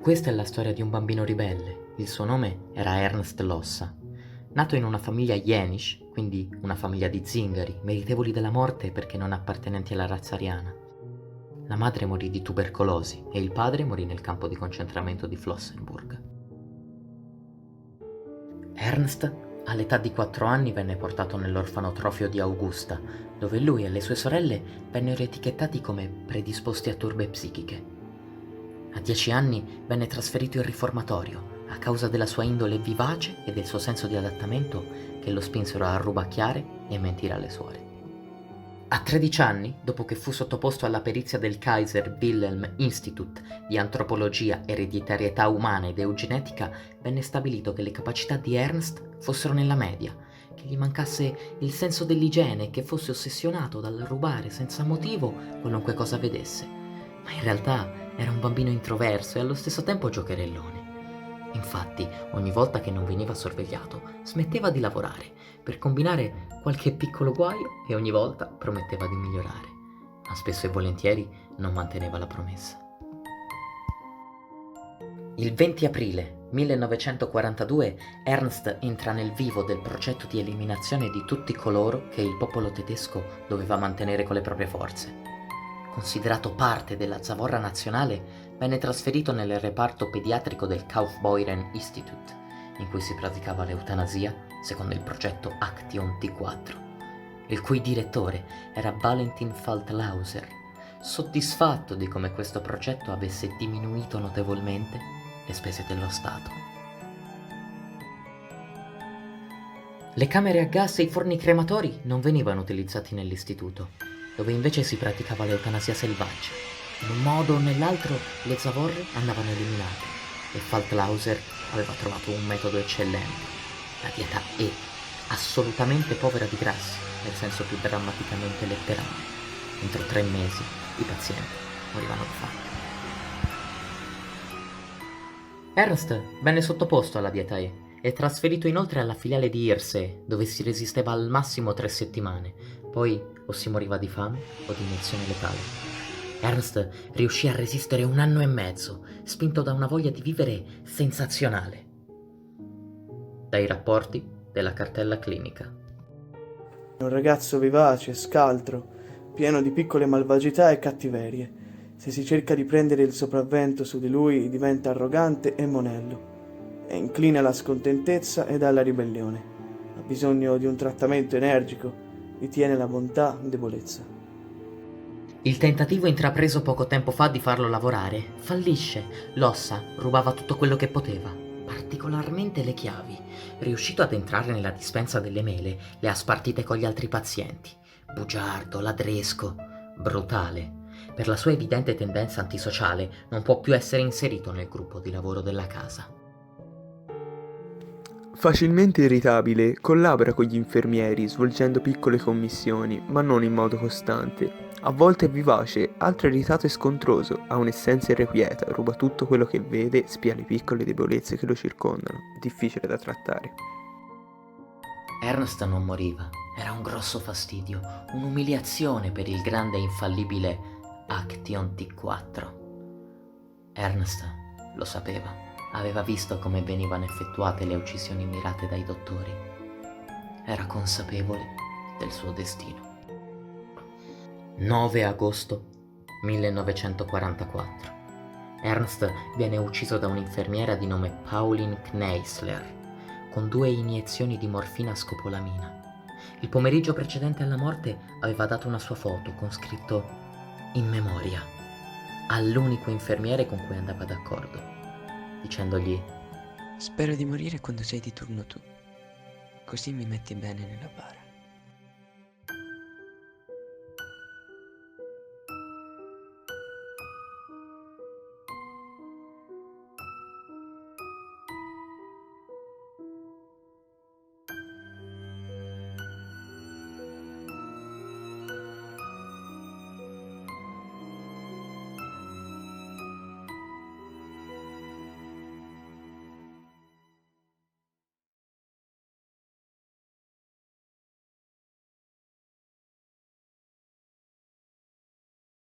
Questa è la storia di un bambino ribelle. Il suo nome era Ernst Lossa. Nato in una famiglia Jenisch, quindi una famiglia di zingari, meritevoli della morte perché non appartenenti alla razza ariana. La madre morì di tubercolosi e il padre morì nel campo di concentramento di Flossenburg. Ernst, all'età di 4 anni, venne portato nell'orfanotrofio di Augusta, dove lui e le sue sorelle vennero etichettati come predisposti a turbe psichiche. A 10 anni venne trasferito in riformatorio a causa della sua indole vivace e del suo senso di adattamento che lo spinsero a rubacchiare e mentire alle suore. A 13 anni, dopo che fu sottoposto alla perizia del Kaiser Wilhelm Institut di antropologia, ereditarietà umana ed eugenetica, venne stabilito che le capacità di Ernst fossero nella media, che gli mancasse il senso dell'igiene e che fosse ossessionato dal rubare senza motivo qualunque cosa vedesse. Ma in realtà era un bambino introverso e allo stesso tempo giocherellone. Infatti, ogni volta che non veniva sorvegliato, smetteva di lavorare per combinare qualche piccolo guaio e ogni volta prometteva di migliorare, ma spesso e volentieri non manteneva la promessa. Il 20 aprile 1942 Ernst entra nel vivo del progetto di eliminazione di tutti coloro che il popolo tedesco doveva mantenere con le proprie forze. Considerato parte della zavorra nazionale, venne trasferito nel reparto pediatrico del Kaufbeuren Institut, in cui si praticava l'eutanasia secondo il progetto Action T4, il cui direttore era Valentin Faltlauser, soddisfatto di come questo progetto avesse diminuito notevolmente le spese dello Stato. Le camere a gas e i forni crematori non venivano utilizzati nell'istituto, dove invece si praticava l'eutanasia selvaggia. In un modo o nell'altro le zavorre andavano eliminate e Faltlauser aveva trovato un metodo eccellente, la dieta E, assolutamente povera di grassi, nel senso più drammaticamente letterale. Entro 3 mesi i pazienti morivano di fame. Ernst venne sottoposto alla dieta E e trasferito inoltre alla filiale di Irsee, dove si resisteva al massimo 3 settimane, poi o si moriva di fame o di iniezione letale. Ernst riuscì a resistere 1 anno e mezzo, spinto da una voglia di vivere sensazionale. Dai rapporti della cartella clinica. È un ragazzo vivace, scaltro, pieno di piccole malvagità e cattiverie. Se si cerca di prendere il sopravvento su di lui, diventa arrogante e monello. È incline alla scontentezza ed alla ribellione. Ha bisogno di un trattamento energico, ritiene la bontà debolezza. Il tentativo intrapreso poco tempo fa di farlo lavorare fallisce. Lossa rubava tutto quello che poteva, particolarmente le chiavi. Riuscito ad entrare nella dispensa delle mele, le ha spartite con gli altri pazienti. Bugiardo, ladresco, brutale. Per la sua evidente tendenza antisociale non può più essere inserito nel gruppo di lavoro della casa. Facilmente irritabile, collabora con gli infermieri svolgendo piccole commissioni, ma non in modo costante. A volte è vivace, altre irritato e scontroso, ha un'essenza irrequieta, ruba tutto quello che vede, spia le piccole debolezze che lo circondano, difficile da trattare. Ernst non moriva, era un grosso fastidio, un'umiliazione per il grande e infallibile Action T4. Ernst lo sapeva, aveva visto come venivano effettuate le uccisioni mirate dai dottori. Era consapevole del suo destino. 9 agosto 1944. Ernst viene ucciso da un'infermiera di nome Pauline Kneisler con 2 iniezioni di morfina scopolamina. Il pomeriggio precedente alla morte aveva dato una sua foto con scritto "in memoria" all'unico infermiere con cui andava d'accordo, dicendogli: Spero di morire quando sei di turno tu, così mi metti bene nella bara.